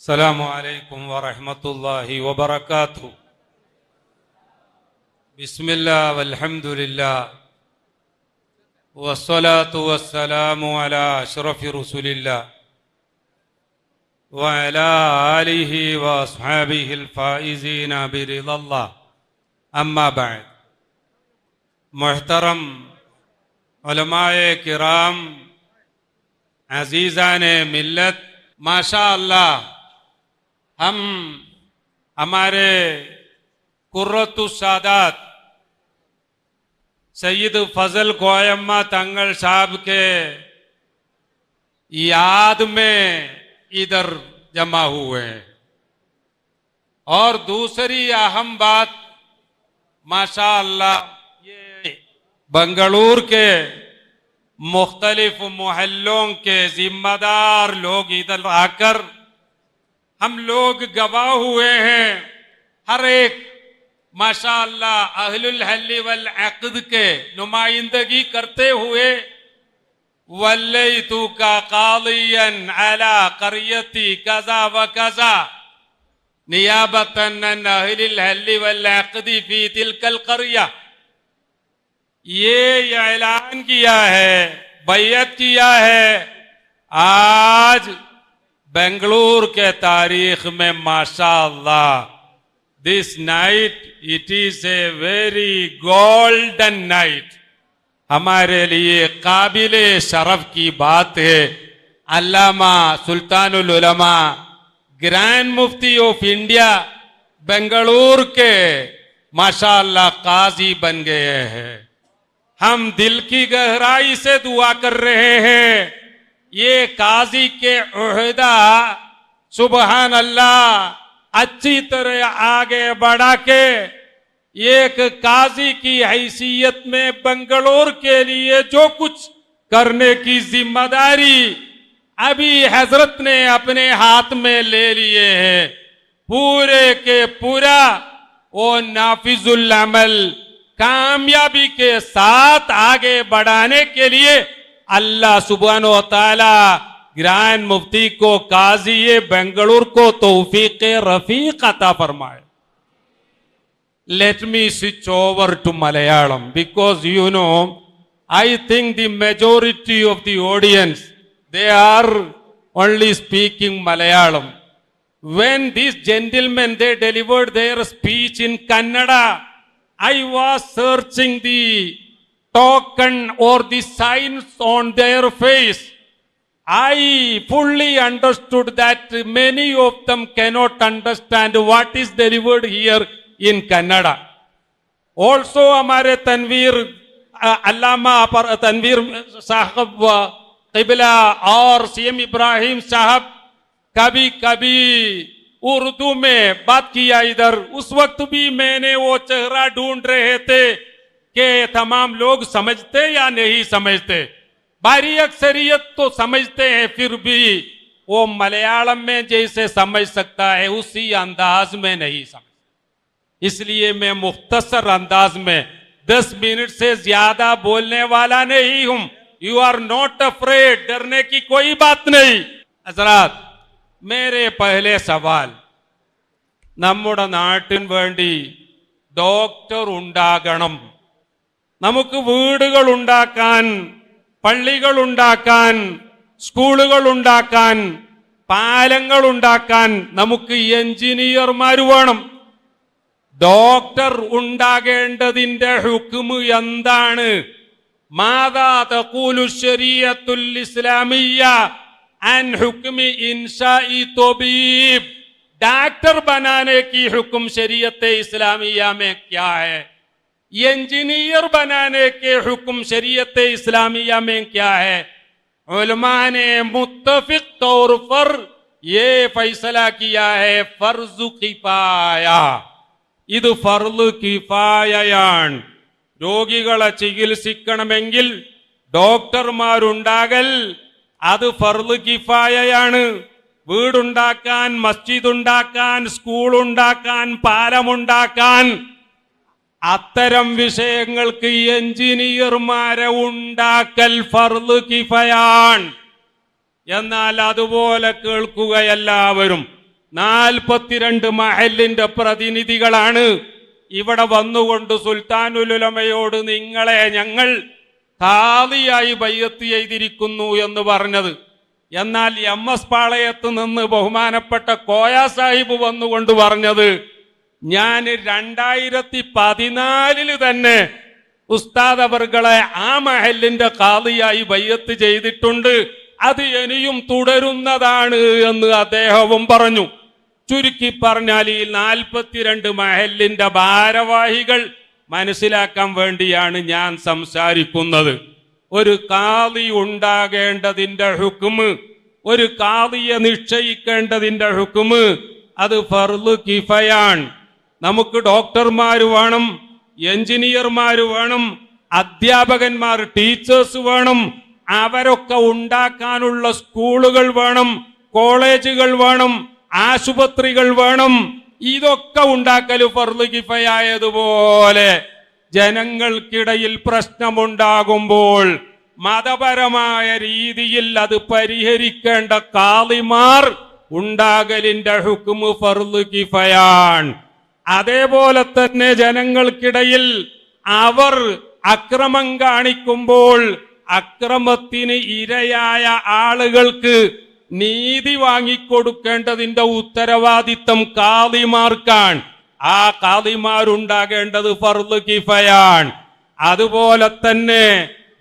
السلام عليكم ورحمة الله وبركاته. بسم الله والحمد لله والصلاة والسلام على أشرف رسول الله وعلى آله وأصحابه الفائزين برضا الله. أما بعد. محترم उलमाए किराम, अजीज़ाने मिल्लत, माशा अल्लाह हम हमारे कुर्रतुस सादात सैयद फजल कोयम्मा तंगल साहब के याद में इधर जमा हुए हैं। और दूसरी अहम बात, माशा अल्लाह ये बंगलुरु के मुख्तलिफ मोहल्लों के जिम्मेदार लोग इधर आकर हम लोग गवाह हुए हैं। हर एक माशाअल्लाह अहलुल हल्ल वल अक़द के नुमाइंदगी करते हुए वल्लैतु का क़ादियन अला क़रियती कज़ा व कज़ा नियाबतन अन अहलिल हल्ल वल अक़द फी तिलकल क़रिया, ये ऐलान किया है, बैयत किया है। आज बेंगलुरु के तारीख में माशाअल्लाह this night it is a very golden night, हमारे लिए काबिले शरफ की बात है। अल्लामा सुल्तानुल उलमा grand Mufti of India Bengaluru के माशाअल्लाह काजी बन गए हैं। हम दिल की गहराई से दुआ कर रहे हैं ये काजी के ओहदा सुबहान अल्लाह अच्छी तरह आगे बढ़ा के एक काजी की हैसियत में बेंगलुरु के लिए जो कुछ करने की जिम्मेदारी अभी हजरत ने अपने हाथ में ले लिए हैं, पूरे के पूरा वो नाफिजुल अमल कामयाबी के साथ आगे बढ़ाने के लिए अल्लाह सुब्हानो व तआला ग्रैंड मुफ्ती को काजी बेंगलुरु को तौफीक रफीक अता फरमाए। Let me switch over to Malayalam because you know I think the majority of the audience they are only speaking Malayalam. When these gentlemen they delivered their speech in Kannada, I was searching the token or the signs on their face. I fully understood that many of them cannot understand what is delivered here in Kannada. Also, हमारे तनवीर अल्लामा पर तनवीर साहब क़िबला और CM Ibrahim साहब कभी कभी उर्दू में बात किया इधर, उस वक्त भी मैंने वो चेहरा ढूंढ रहे थे कि तमाम लोग समझते या नहीं समझते। भारी अक्सरियत तो समझते हैं, फिर भी वो मलयालम में जैसे समझ सकता है उसी अंदाज में नहीं समझ। इसलिए मैं मुख्तसर अंदाज में 10 मिनट से ज्यादा बोलने वाला नहीं हूं। यू आर नॉट अफ्रेड, डरने की कोई बात नहीं। हजरात, मेरे पहले सवाल, നമ്മുടെ നാട്ടിന് വേണ്ടി ഡോക്ടർ ഉണ്ടാകണം, നമുക്ക് വീടുകൾ ഉണ്ടാക്കാൻ, പള്ളികൾ ഉണ്ടാക്കാൻ, സ്കൂളുകൾ ഉണ്ടാക്കാൻ, പാലങ്ങൾ ഉണ്ടാക്കാൻ നമുക്ക് എഞ്ചിനീയർമാർ വേണം. ഡോക്ടർ ഉണ്ടാകേണ്ടതിന്റെ ഹുക്മ് എന്താണ്? മാദാ തഖൂലു ശരീഅത്തുൽ ഇസ്ലാമിയ്യ अन हुक्म इंशाई तबीब, डॉक्टर बनाने की हुक्म शरीयत इस्लामिया में क्या है? इंजीनियर बनाने के हुक्म शरीयत इस्लामिया में क्या है? उलमा ने मुत्तफिक तौर पर ये फैसला किया है फर्ज किफाया, ഇത് ഫർള് കിഫായയാണ്. രോഗികളെ ചികിത്സിക്കണമെങ്കിൽ ഡോക്ടർമാരുണ്ടാകൽ അത് ഫർള് കിഫായയാണ്. വീടുണ്ടാക്കാൻ, മസ്ജിദ് ഉണ്ടാക്കാൻ, സ്കൂൾ ഉണ്ടാക്കാൻ, പാലമുണ്ടാക്കാൻ, അത്തരം വിഷയങ്ങൾക്ക് എഞ്ചിനീയർമാരെ ഉണ്ടാക്കൽ ഫർള് കിഫയാണ്. എന്നാൽ അതുപോലെ കേൾക്കുക എല്ലാവരും, 42 മഹല്ലിന്റെ പ്രതിനിധികളാണ് ഇവിടെ വന്നുകൊണ്ട് സുൽത്താനുൽ ഉലമയോട് നിങ്ങളെ ഞങ്ങൾ ഖാദിയായി ബൈഅത്ത് ചെയ്തിരിക്കുന്നു എന്ന് പറഞ്ഞത്. എന്നാൽ MS പാളയത്ത് നിന്ന് ബഹുമാനപ്പെട്ട കോയ സാഹിബ് വന്നുകൊണ്ട് പറഞ്ഞത്, ഞാൻ 2014 തന്നെ ഉസ്താദ് അവർകളെ ആ മഹല്ലിന്റെ ഖാദിയായി ബൈഅത്ത് ചെയ്തിട്ടുണ്ട്, അത് ഇനിയും തുടരുന്നതാണ് എന്ന് അദ്ദേഹവും പറഞ്ഞു. ചുരുക്കി പറഞ്ഞാൽ ഈ 42 മഹല്ലിന്റെ ഭാരവാഹികൾ മനസ്സിലാക്കാൻ വേണ്ടിയാണ് ഞാൻ സംസാരിക്കുന്നത്. ഒരു ഖാദി ഉണ്ടാകേണ്ടതിന്റെ ഹുക്മ്, ഒരു ഖാദിയെ നിശ്ചയിക്കേണ്ടതിന്റെ ഹുക്മ് അത് ഫർള് കിഫയാണ്. നമുക്ക് ഡോക്ടർമാർ വേണം, എഞ്ചിനീയർമാർ വേണം, അധ്യാപകന്മാർ ടീച്ചേഴ്സ് വേണം, അവരൊക്കെ ഉണ്ടാക്കാനുള്ള സ്കൂളുകൾ വേണം, കോളേജുകൾ വേണം, ആശുപത്രികൾ വേണം. ഇതൊക്കെ ഉണ്ടാക്കൽ ഫർള് കിഫയായതുപോലെ ജനങ്ങൾക്കിടയിൽ പ്രശ്നമുണ്ടാകുമ്പോൾ മതപരമായ രീതിയിൽ അത് പരിഹരിക്കേണ്ട ഖാദിമാർ ഉണ്ടാകലിന്റെ ഹുക്മ് ഫർള് കിഫയാണ്. അതേപോലെ തന്നെ ജനങ്ങൾക്കിടയിൽ അവർ അക്രമം കാണിക്കുമ്പോൾ അക്രമത്തിന് ഇരയായ ആളുകൾക്ക് നീതി വാങ്ങിക്കൊടുക്കേണ്ടതിന്റെ ഉത്തരവാദിത്തം ഖാദിമാർക്കാണ്. ആ ഖാദിമാരുണ്ടാകേണ്ടത് ഫർള് കിഫയാണ്. അതുപോലെ തന്നെ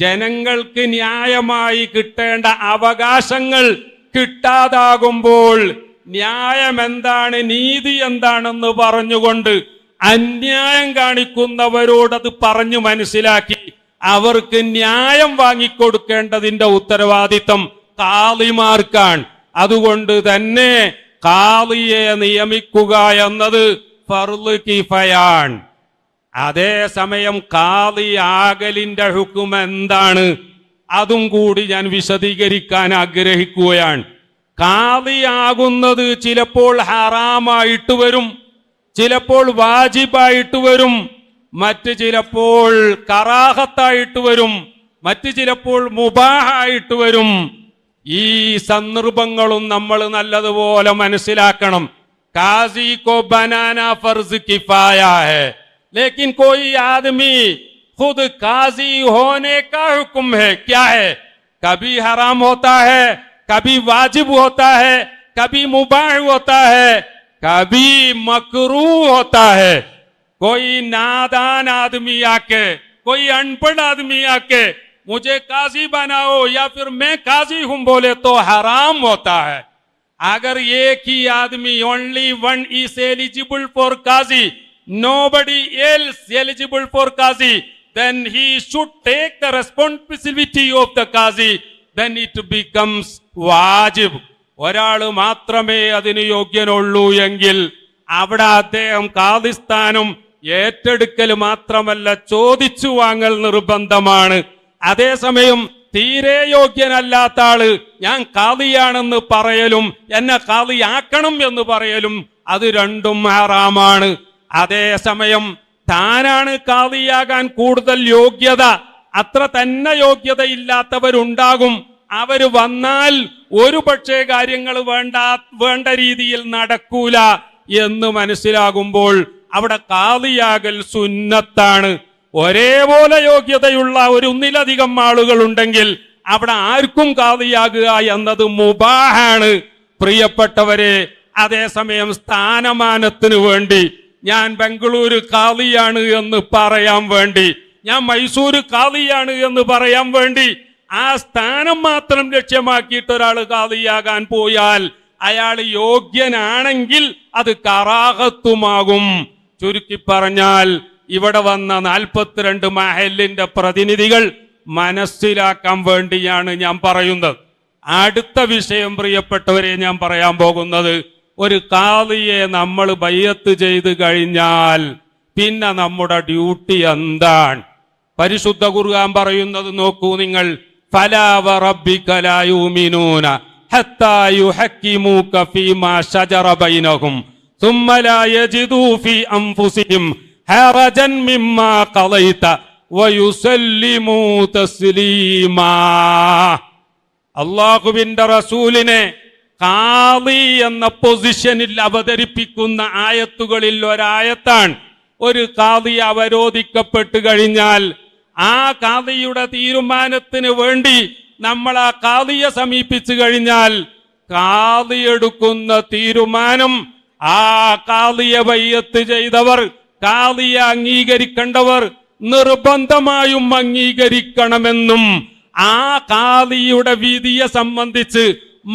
ജനങ്ങൾക്ക് ന്യായമായി കിട്ടേണ്ട അവകാശങ്ങൾ കിട്ടാതാകുമ്പോൾ ന്യായം എന്താണ്, നീതി എന്താണെന്ന് പറഞ്ഞുകൊണ്ട് അന്യായം കാണിക്കുന്നവരോടത് പറഞ്ഞു മനസ്സിലാക്കി അവർക്ക് ന്യായം വാങ്ങിക്കൊടുക്കേണ്ടതിന്റെ ഉത്തരവാദിത്തം ഖാദിമാർക്കാണ്. അതുകൊണ്ട് തന്നെ ഖാദിയെ നിയമിക്കുക എന്നത് ഫർള് കിഫയാണ്. അതേസമയം ഖാദി ആകലിന്റെ ഹുക്മ എന്താണ്, അതും കൂടി ഞാൻ വിശദീകരിക്കാൻ ആഗ്രഹിക്കുകയാണ്. ഖാദി ആകുന്നത് ചിലപ്പോൾ ഹറാമായിട്ട് വരും, ചിലപ്പോൾ വാജിബായിട്ട് വരും, മറ്റ് ചിലപ്പോൾ കറാഹത്തായിട്ട് വരും, മറ്റ് ചിലപ്പോൾ മുബാഹായിട്ട് വരും. ഈ സന്ദർഭങ്ങളും നമ്മൾ നല്ലതുപോലെ മനസ്സിലാക്കണം. काजी को बनाना फर्ज किफाया है, लेकिन कोई आदमी खुद काजी होने का हुक्म है क्या है, कभी हराम होता है, कभी वाजिब होता है, कभी मुबाह होता है, कभी मकरूह होता है. कोई नादान आदमी आके, कोई अनपढ़ आदमी आके मुझे काजी बनाओ या फिर मैं काजी हूं बोले तो हराम होता है. अगर एक ही आदमी only one is eligible for काजी, nobody else eligible for kazi, then he should take the responsibility of the kazi, then it becomes wajib. ഒരാൾ മാത്രമേ അതിന് യോഗ്യനുള്ളൂ എങ്കിൽ അവിടെ അദ്ദേഹം ഖാദിസ്ഥാനം ഏറ്റെടുക്കൽ മാത്രമല്ല ചോദിച്ചു വാങ്ങൽ നിർബന്ധമാണ്. അതേസമയം തീരെ യോഗ്യനല്ലാത്ത ആള് ഞാൻ ഖാദിയാണെന്ന് പറയലും എന്നെ ഖാദിയാക്കണം എന്ന് പറയലും അത് രണ്ടും ഹറാമാണ്. അതേസമയം താനാണ് ഖാദിയാകാൻ കൂടുതൽ യോഗ്യത, അത്ര തന്നെ യോഗ്യതയില്ലാത്തവരുണ്ടാകും. അവര് വന്നാൽ ഒരു പക്ഷേ കാര്യങ്ങൾ വേണ്ട രീതിയിൽ നടക്കൂല എന്ന് മനസ്സിലാകുമ്പോൾ അവിടെ ഖാദിയാകൽ സുന്നത്താണ്. ഒരേപോലെ യോഗ്യതയുള്ള ഒന്നിലധികം ആളുകൾ ഉണ്ടെങ്കിൽ അവിടെ ആർക്കും ഖാദിയാകുക എന്നത് മുബാഹാണ്. പ്രിയപ്പെട്ടവരെ, അതേസമയം സ്ഥാനമാനത്തിന് വേണ്ടി ഞാൻ ബംഗളൂരു ഖാദിയാണ് എന്ന് പറയാൻ വേണ്ടി, ഞാൻ മൈസൂര് ഖാദിയാണ് എന്ന് പറയാൻ വേണ്ടി ആ സ്ഥാനം മാത്രം ലക്ഷ്യമാക്കിയിട്ട് ഒരാൾ ഖാദിയാകാൻ പോയാൽ അയാൾ യോഗ്യനാണെങ്കിൽ അത് കറാഹത്തുമാകും. ചുരുക്കി പറഞ്ഞാൽ ഇവിടെ വന്ന 42 മഹല്ലിന്റെ പ്രതിനിധികൾ മനസ്സിലാക്കാൻ വേണ്ടിയാണ് ഞാൻ പറയുന്നത്. അടുത്ത വിഷയം പ്രിയപ്പെട്ടവരെ ഞാൻ പറയാൻ പോകുന്നത്, ഒരു ഖാദിയെ നമ്മൾ ബൈഅത്ത് ചെയ്ത് കഴിഞ്ഞാൽ പിന്നെ നമ്മുടെ ഡ്യൂട്ടി എന്താണ്? പരിശുദ്ധ ഖുർആൻ പറയുന്നത് നോക്കൂ നിങ്ങൾ, ഫലാ വറബ്ബിക ലാ യുമിനൂന ഹത്താ യുഹക്കിമൂക ഫീമാ ശജറ ബൈനഹും ثم لا يجدوا في أنفسهم حرجا مما قضيت വയുസല്ലിമൂ തസ്ലീമാ. അല്ലാഹുവിന്റെ റസൂലിനെ ഖാദി എന്ന പൊസിഷനിൽ അവതരിപ്പിക്കുന്ന ആയത്തുകളിൽ ഒരായത്താണ്. ഒരു ഖാദി അവരോധിക്കപ്പെട്ടു കഴിഞ്ഞാൽ ആ ഖാദിയുടെ തീരുമാനത്തിന് വേണ്ടി നമ്മൾ ആ ഖാദിയെ സമീപിച്ചു കഴിഞ്ഞാൽ ഖാദി എടുക്കുന്ന തീരുമാനം ആ ഖാദിയെ ബൈഅത്ത് ചെയ്തവർ, ഖാദിയെ അംഗീകരിക്കേണ്ടവർ നിർബന്ധമായും അംഗീകരിക്കണമെന്നും ആ ഖാദിയുടെ വിധിയെ സംബന്ധിച്ച്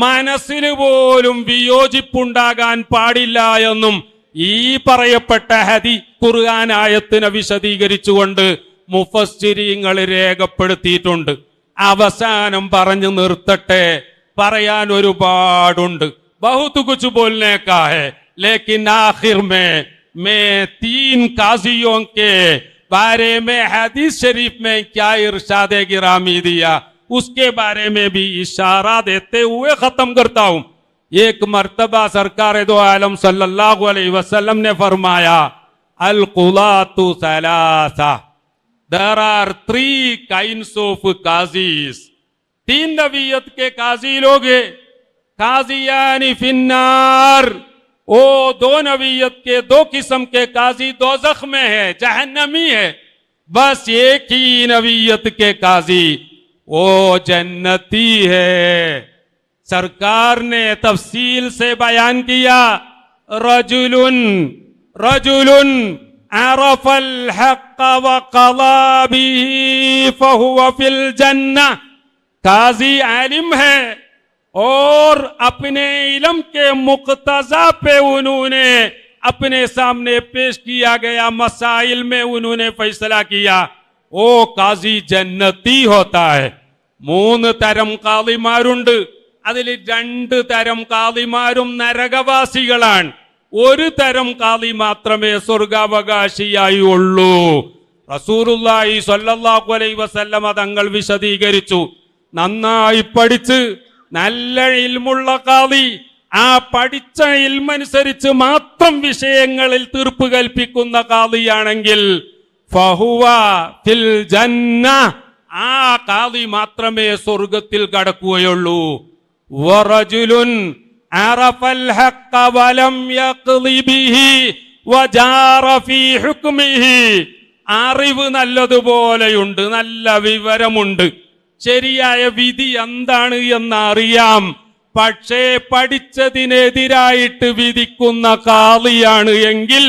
മനസ്സിന് പോലും വിയോജിപ്പുണ്ടാകാൻ പാടില്ല എന്നും ഈ പറയപ്പെട്ട ഖുർആൻ ആയത്തിനെ വിശദീകരിച്ചുകൊണ്ട് മുഫസ്സിരീങ്ങൾ രേഖപ്പെടുത്തിയിട്ടുണ്ട്. അവസാനം പറഞ്ഞു നിർത്തട്ടെ, പറയാൻ ഒരുപാടുണ്ട്. बहुत कुछ बोलने का है, लेकिन आखिर में मैं 3 काजियों के बारे में हदीस शरीफ में क्या इरशाद गिरामी दिया उसके बारे में भी इशारा देते हुए खत्म करता हूं. एक मर्तबा सरकार दो आलम सल्लल्लाहु अलैहि वसल्लम ने फरमाया, अल कुलातु सलासा, देयर आर 3 काइंड्स ऑफ काजीज. 3 नबीयत के काजी लोग हैं. काजियानी फिन्नार, ओ 2 नबीयत के 2 किस्म के काजी दोज़ख में है, जहन्नमी है. बस एक ही नबीयत के काजी वो जन्नती है. सरकार ने तफसील से बयान किया, रजुलुन रजुलुन अरफल हक़ व क़ज़ा बिही फहुव फिल जन्नह. काजी आलिम है और अपने इल्म के मुक्तजा पे उन्होंने अपने सामने पेश किया गया मसाइल में उन्होंने फैसला किया, वो काजी जन्नती होता है. 3 തരം കാളിമാരുണ്ട്. അതിൽ 2 തരം കാളിമാരും നരകവാസികളാണ്. 1 തരം കാളി മാത്രമേ സ്വർഗാവകാശിയായി ഉള്ളൂ. റസൂലുള്ളാഹി സ്വല്ലല്ലാഹു അലൈഹി വസല്ലമ തങ്ങൾ വിശദീകരിച്ചു, നന്നായി പഠിച്ച് നല്ല ഇൽമുള്ള ഖാദി ആ പഠിച്ച ഇൽമനുസരിച്ച് മാത്രം വിഷയങ്ങളിൽ തീർപ്പ് കൽപ്പിക്കുന്ന ഖാദിയാണെങ്കിൽ ഫഹുവ ഫിൽ ജന്ന, ആ ഖാദി മാത്രമേ സ്വർഗത്തിൽ കടക്കുകയുള്ളൂ. വറജുലുൻ അറഫൽ ഹഖ വലം യഖ്ളി ബിഹി വജാറ ഫീ ഹുക്മിഹി. അറിവ് നല്ലതുപോലെയുണ്ട്, നല്ല വിവരമുണ്ട്, ശരിയായ വിധി എന്താണ് എന്നറിയാം, പക്ഷേ പഠിച്ചതിനെതിരായിട്ട് വിധിക്കുന്ന ഖാദിയാണ് എങ്കിൽ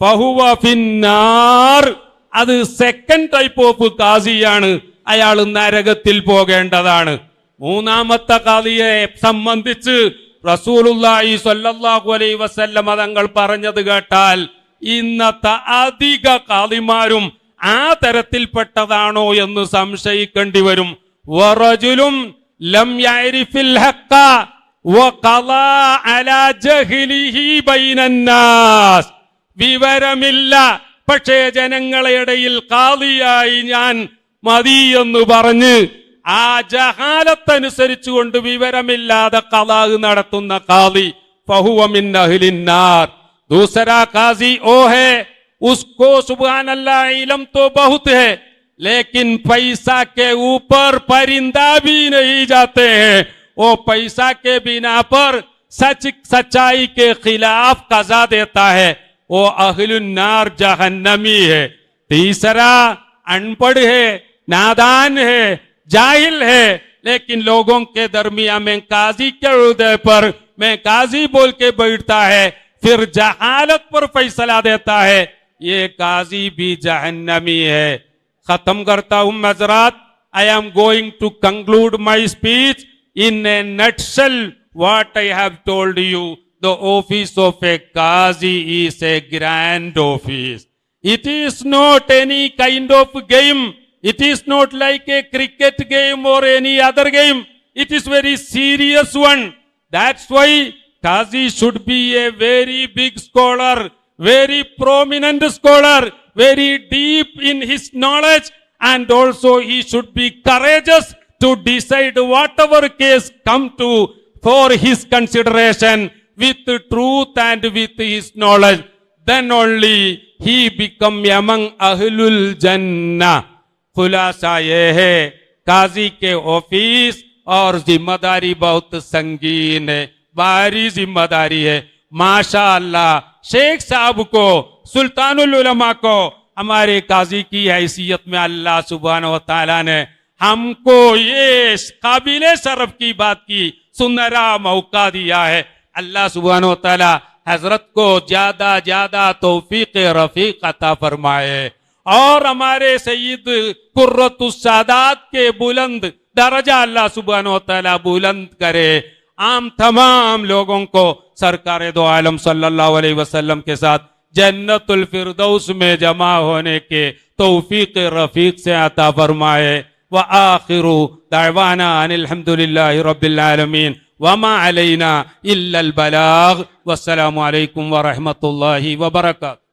ഫഹുവ ഫിന്നാർ, അത് സെക്കൻഡ് ടൈപ്പ് ഓഫ് ഖാദിയാണ്, അയാൾ നരകത്തിൽ പോകേണ്ടതാണ്. 3ാമത്തെ ഖാദിയെ സംബന്ധിച്ച് റസൂലുള്ളാഹി സ്വല്ലല്ലാഹു അലൈഹി വസല്ലമ തങ്ങൾ പറഞ്ഞത് കേട്ടാൽ ഇന്നത്തെ അധിക ഖാദിമാരും ആ തരത്തിൽപ്പെട്ടതാണോ എന്ന് സംശയിക്കേണ്ടി വരും. വറജുലും ലം യഅരിഫിൽ ഹഖ വഖളാ അലാ ജഹ്ലിഹി ബൈനന്നാസ്. വിവരമില്ല, പക്ഷേ ജനങ്ങളുടെ ഇടയിൽ ഖാദിയായി ഞാൻ മതി എന്ന് പറഞ്ഞ് ആ ജഹാലത്തനുസരിച്ചുകൊണ്ട് വിവരമില്ലാതെ ഖളാ നടത്തുന്ന ഖാദി ഫഹുവ മിൻ അഹ്ലിന്നാർ. दूसरा काजी ओ है, उसको सुभान अल्लाह इल्म तो बहुत है, लेकिन पैसा के ऊपर परिंदा भी नहीं जाते हैं. वो पैसा के बिना पर सच्चाई के खिलाफ कजा देता है, वो अहलुन्नार जहन्नमी है. तीसरा अनपढ़ है, नादान है, जाहिल है, लेकिन लोगों के दरमियान में काजी के उहदे पर मैं काजी बोल के बैठता है, फिर जहालत पर फैसला देता है, ये काजी भी जहन्नमी है. खत्म करता हूं हज़रात. I am going to conclude my speech in a nutshell. What I have told you, the office of a Qazi is a grand office. It is not any kind of game. It is not like a cricket game or any other game. It is very serious one. That's why Qazi should be a very big scholar, very prominent scholar, very deep in his knowledge, and also he should be courageous to decide whatever case come to for his consideration with truth and with his knowledge. Then only he become among ahlul jannah. खुलासा ये है, काजी के office और जिम्मेदारी बहुत संगीन है, भारी जिम्मेदारी है। माशा अल्लाह शेख साहब को, सुल्तानुल उलमा को हमारे काजी की हैसियत में अल्लाह सुब्हानहू व तआला ने हमको ये काबिले शरफ की बात की सुनहरा मौका दिया है। अल्लाह सुब्हानहू व तआला हजरत को ज्यादा ज्यादा तौफीक रफीक अता फरमाए और हमारे सईद कुर्रतुस सादात के बुलंद दर्जा अल्लाह सुब्हानहू व तआला बुलंद करे। आम तमाम लोगों को सरकार दो आलम सल्लल्लाहु अलैहि वसल्लम के साथ जन्नतुल फिरदौस में जमा होने के तौफीक रफीक से अता फरमाए। व आखिरु दावाना अनिल हम्दुलिल्लाहि रब्बिल आलमीन वमा अलैना इल्लल बलाग। वस्सलामु अलैकुम व रहमतुल्लाहि व बरकातुहू।